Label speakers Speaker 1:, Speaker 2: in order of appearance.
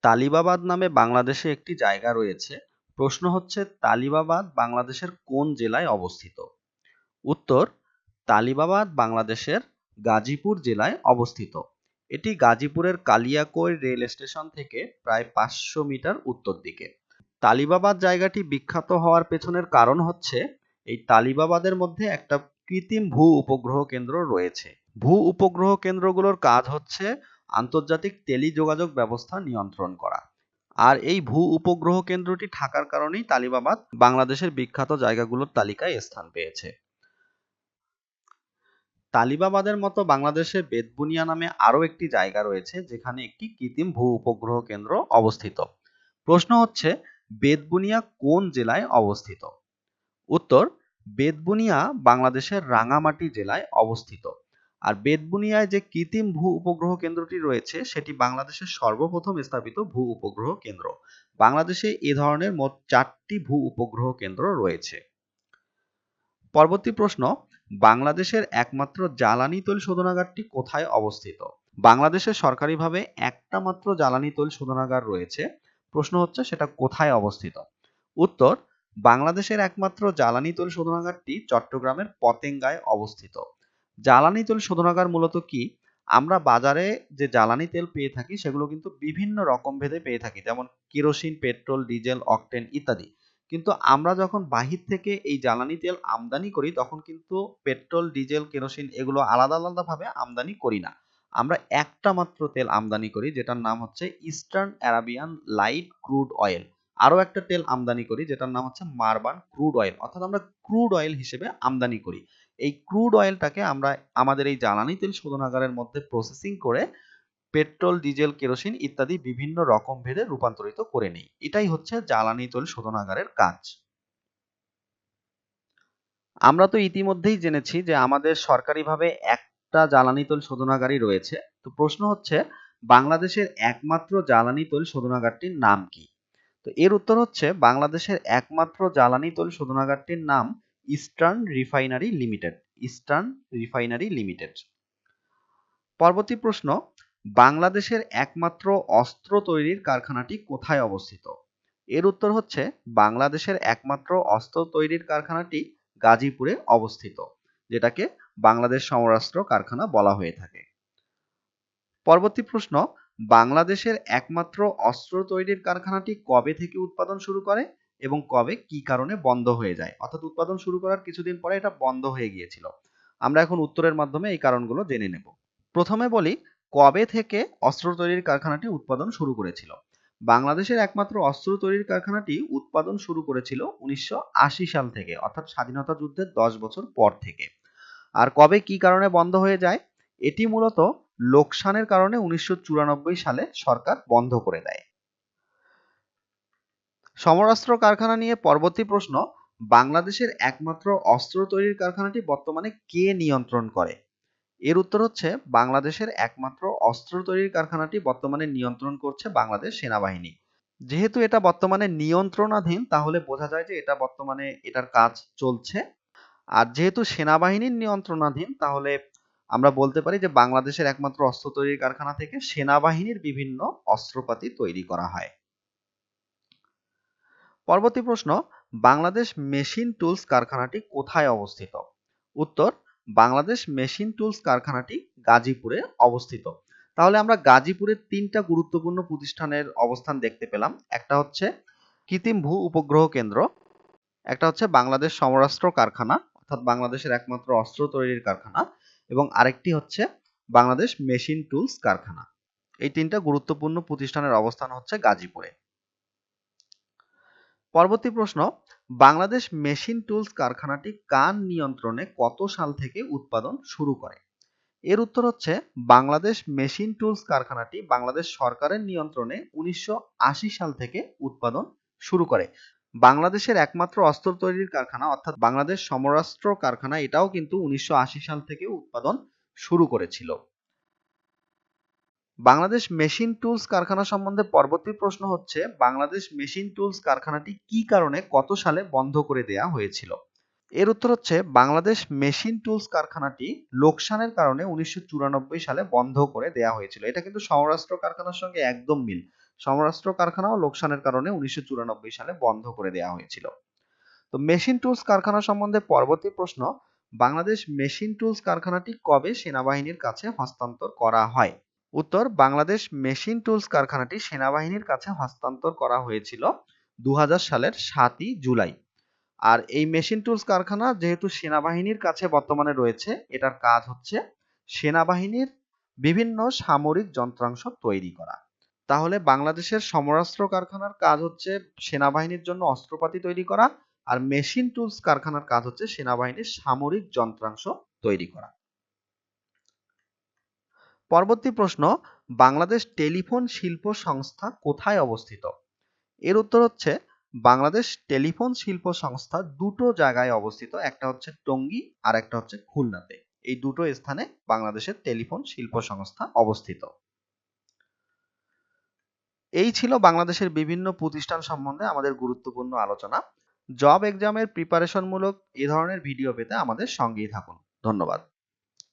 Speaker 1: তালিবাবাদ নামে বাংলাদেশে একটি জায়গা রয়েছে। প্রশ্ন হচ্ছে, তালিবাবাদ বাংলাদেশের কোন জেলায় অবস্থিত? উত্তর, তালিবাবাদ বাংলাদেশের গাজীপুর জেলায় অবস্থিত। এটি গাজীপুরের কালিয়াকৈর রেল স্টেশন থেকে প্রায় 500 মিটার উত্তর দিকে। তালিবাবাদ জায়গাটি বিখ্যাত হওয়ার পেছনের কারণ হচ্ছে, এই তালিবাবাদের মধ্যে একটা কৃত্রিম ভূ উপগ্রহ কেন্দ্র রয়েছে। ভূ উপগ্রহ কেন্দ্রগুলোর কাজ হচ্ছে আন্তর্জাতিক টেলিযোগাযোগ ব্যবস্থা নিয়ন্ত্রণ করা। আর এই ভূ উপগ্রহ কেন্দ্রটি থাকার কারণেই তালিবাবাদ বাংলাদেশের বিখ্যাত জায়গাগুলোর তালিকায় স্থান পেয়েছে। তালিবাবাদের মতো বাংলাদেশে বেতবুনিয়া নামে আরও একটি জায়গা রয়েছে, যেখানে একটি কৃত্রিম ভূ উপগ্রহ কেন্দ্র অবস্থিত। প্রশ্ন হচ্ছে, বেতবুনিয়া কোন জেলায় অবস্থিত? উত্তর, বেতবুনিয়া বাংলাদেশের রাঙ্গামাটি জেলায় অবস্থিত। আর বেতবুনিয়ায় যে কৃত্রিম ভূ উপগ্রহ কেন্দ্রটি রয়েছে, সেটি বাংলাদেশের সর্বপ্রথম স্থাপিত ভূ উপগ্রহ কেন্দ্র। বাংলাদেশে এ ধরনের মোট 4টি ভূ উপগ্রহ কেন্দ্র রয়েছে। পরবর্তী প্রশ্ন, বাংলাদেশের একমাত্র জ্বালানি তৈল শোধনাগারটি কোথায় অবস্থিত? বাংলাদেশে সরকারিভাবে একটা মাত্র জ্বালানি তৈল শোধনাগার রয়েছে। প্রশ্ন হচ্ছে, সেটা কোথায় অবস্থিত? উত্তর, বাংলাদেশের একমাত্র জ্বালানি তৈল শোধনাগারটি চট্টগ্রামের পতেঙ্গায় অবস্থিত। জ্বালানি তৈল শোধনাগার মূলত কি? আমরা বাজারে যে জ্বালানি তেল পেয়ে থাকি সেগুলো কিন্তু বিভিন্ন রকম ভেদে পেয়ে থাকি, যেমন কেরোসিন, পেট্রোল, ডিজেল, অকটেন ইত্যাদি। কিন্তু আমরা যখন বাহির থেকে এই জ্বালানি তেল আমদানি করি, তখন কিন্তু পেট্রোল, ডিজেল, কেরোসিন এগুলো আলাদা আলাদা ভাবে আমদানি করি না। আমরা একটা মাত্র তেল আমদানি করি, যেটার নাম হচ্ছে eastern Arabian light crude oil. আরো একটা তেল আমদানি করি, যেটার নাম হচ্ছে মারবান ক্রুড অয়েল। অর্থাৎ আমরা ক্রুড অয়েল হিসেবে আমদানি করি। এই ক্রুড অয়েলটাকে আমরা আমাদের এই জ্বালানি তেল শোধনাগারের মধ্যে প্রসেসিং করে পেট্রোল, ডিজেল, কেরোসিন ইত্যাদি বিভিন্ন রকম ভেদে রূপান্তরিত করে নেই। এটাই হচ্ছে জ্বালানি তেল শোধনাগারের কাজ। আমরা তো ইতিমধ্যেই জেনেছি যে আমাদের সরকারিভাবে একটা জ্বালানি তেল শোধনাগারই রয়েছে। তো প্রশ্ন হচ্ছে, বাংলাদেশের একমাত্র জ্বালানি তেল শোধনাগারটির নাম কি? তো এর উত্তর হচ্ছে, বাংলাদেশের একমাত্র জ্বালানি তেল শোধনাগারটির নাম eastern refinery limited. Eastern refinery limited. পরবর্তী প্রশ্ন, বাংলাদেশের একমাত্র অস্ত্র তৈরির কারখানাটি কোথায় অবস্থিত? এর উত্তর হচ্ছে, বাংলাদেশের একমাত্র অস্ত্র তৈরির কারখানাটি গাজীপুরে অবস্থিত, যেটাকে বাংলাদেশ সমরাস্ত্র কারখানা বলা হয়ে থাকে। পরবর্তী প্রশ্ন, বাংলাদেশের একমাত্র অস্ত্র তৈরির কারখানাটি কবে থেকে উৎপাদন শুরু করে এবং কবে কি কারণে বন্ধ হয়ে যায়? অর্থাৎ উৎপাদন শুরু করার কিছুদিন পরে এটা বন্ধ হয়ে গিয়েছিল। আমরা এখন উত্তরের মাধ্যমে এই কারণগুলো জেনে নেব। প্রথমে বলি, কবে থেকে অস্ত্র তৈরির কারখানাটি উৎপাদন শুরু করেছিল? বাংলাদেশের একমাত্র অস্ত্র তৈরির কারখানাটি উৎপাদন শুরু করেছিল 1980 সাল থেকে, অর্থাৎ স্বাধীনতা যুদ্ধের 10 বছর পর থেকে। আর কবে কি কারণে বন্ধ হয়ে যায়? এটি মূলত লোকসানের কারণে 1994 সালে সরকার বন্ধ করে দেয়। সমরাস্ত্র কারখানা নিয়ে পরবর্তী প্রশ্ন, বাংলাদেশের একমাত্র অস্ত্র তৈরির কারখানাটি বর্তমানে কে নিয়ন্ত্রণ করে? এর উত্তর হচ্ছে, বাংলাদেশের একমাত্র অস্ত্র তৈরির কারখানাটি বর্তমানে নিয়ন্ত্রণ করছে বাংলাদেশ সেনাবাহিনী। যেহেতু এটা বর্তমানে নিয়ন্ত্রণাধীন, তাহলে বোঝা যায় যে এটা বর্তমানে এটার কাজ চলছে। আর যেহেতু সেনাবাহিনীর নিয়ন্ত্রণাধীন, তাহলে আমরা বলতে পারি যে বাংলাদেশের একমাত্র অস্ত্র তৈরির কারখানা থেকে সেনাবাহিনীর বিভিন্ন অস্ত্রপাতি তৈরি করা হয়। পরবর্তী প্রশ্ন, বাংলাদেশ মেশিন টুলস কারখানাটি কোথায় অবস্থিত? উত্তর, বাংলাদেশ মেশিন টুলস কারখানাটি গাজীপুরে অবস্থিত। তাহলে আমরা গাজীপুরের 3টা গুরুত্বপূর্ণ প্রতিষ্ঠানের অবস্থান দেখতে পেলাম। একটা হচ্ছে কৃত্রিম ভূ উপগ্রহ কেন্দ্র, একটা হচ্ছে বাংলাদেশ সমরাস্ত্র কারখানা অর্থাৎ বাংলাদেশের একমাত্র অস্ত্র তৈরির কারখানা, এবং আরেকটি হচ্ছে বাংলাদেশ মেশিন টুলস কারখানা। এই 3টা গুরুত্বপূর্ণ প্রতিষ্ঠানের অবস্থান হচ্ছে গাজীপুরে। পরবর্তী প্রশ্ন, বাংলাদেশ মেশিন টুলস কারখানাটি কার নিয়ন্ত্রণে কত সাল থেকে উৎপাদন শুরু করে? এর উত্তর হচ্ছে, বাংলাদেশ মেশিন টুলস কারখানাটি বাংলাদেশ সরকারের নিয়ন্ত্রণে 1980 সাল থেকে উৎপাদন শুরু করে। বাংলাদেশের একমাত্র অস্ত্র তৈরির কারখানা অর্থাৎ বাংলাদেশ সমরাস্ত্র কারখানা, এটাও কিন্তু 1980 সাল থেকে উৎপাদন শুরু করেছিল। বাংলাদেশ মেশিন টুলস কারখানা সম্বন্ধে পরবর্তী প্রশ্ন হচ্ছে, বাংলাদেশ মেশিন টুলস কারখানাটি কি কারণে কত সালে বন্ধ করে দেয়া হয়েছিল? এর উত্তর হচ্ছে বাংলাদেশ মেশিন টুলস কারখানাটি লোকসানের কারণে 1994 সালে বন্ধ করে দেয়া হয়েছিল। এটা কিন্তু সমরাস্ট্র কারখানার সঙ্গে একদম মিল। সমরাস্ট্র কারখানাও লোকসানের কারণে 1994 সালে বন্ধ করে দেয়া হয়েছিল। তো মেশিন টুলস কারখানা সম্বন্ধে পরবর্তী প্রশ্ন, বাংলাদেশ মেশিন টুলস কারখানাটি কবে সেনাবাহিনীর কাছে হস্তান্তর করা হয়? উত্তর, বাংলাদেশ মেশিন টুলস কারখানাটি সেনাবাহিনীর কাছে হস্তান্তর করা হয়েছিল 2000 সালের 7ই জুলাই। আর এই মেশিন টুলস কারখানা যেহেতু সেনাবাহিনীর কাছে বর্তমানে রয়েছে, এটার কাজ হচ্ছে সেনাবাহিনীর বিভিন্ন সামরিক যন্ত্রাংশ তৈরি করা। তাহলে বাংলাদেশের সমরাস্ত্র কারখানার কাজ হচ্ছে সেনাবাহিনীর জন্য অস্ত্রপাতি তৈরি করা, আর মেশিন টুলস কারখানার কাজ হচ্ছে সেনাবাহিনীর সামরিক যন্ত্রাংশ তৈরি করা। পরবর্তী প্রশ্ন, বাংলাদেশ টেলিফোন শিল্প সংস্থা কোথায় অবস্থিত? এর উত্তর হচ্ছে বাংলাদেশ টেলিফোন শিল্প সংস্থা দুটো জায়গায় অবস্থিত, একটা হচ্ছে টঙ্গী আর একটা হচ্ছে খুলনাতে। এই দুটো স্থানে বাংলাদেশের টেলিফোন শিল্প সংস্থা অবস্থিত। এই ছিল বাংলাদেশের বিভিন্ন প্রতিষ্ঠান সম্বন্ধে আমাদের গুরুত্বপূর্ণ আলোচনা। জব এক্সামের প্রিপারেশনমূলক এ ধরনের ভিডিও পেতে আমাদের সঙ্গেই থাকুন। ধন্যবাদ।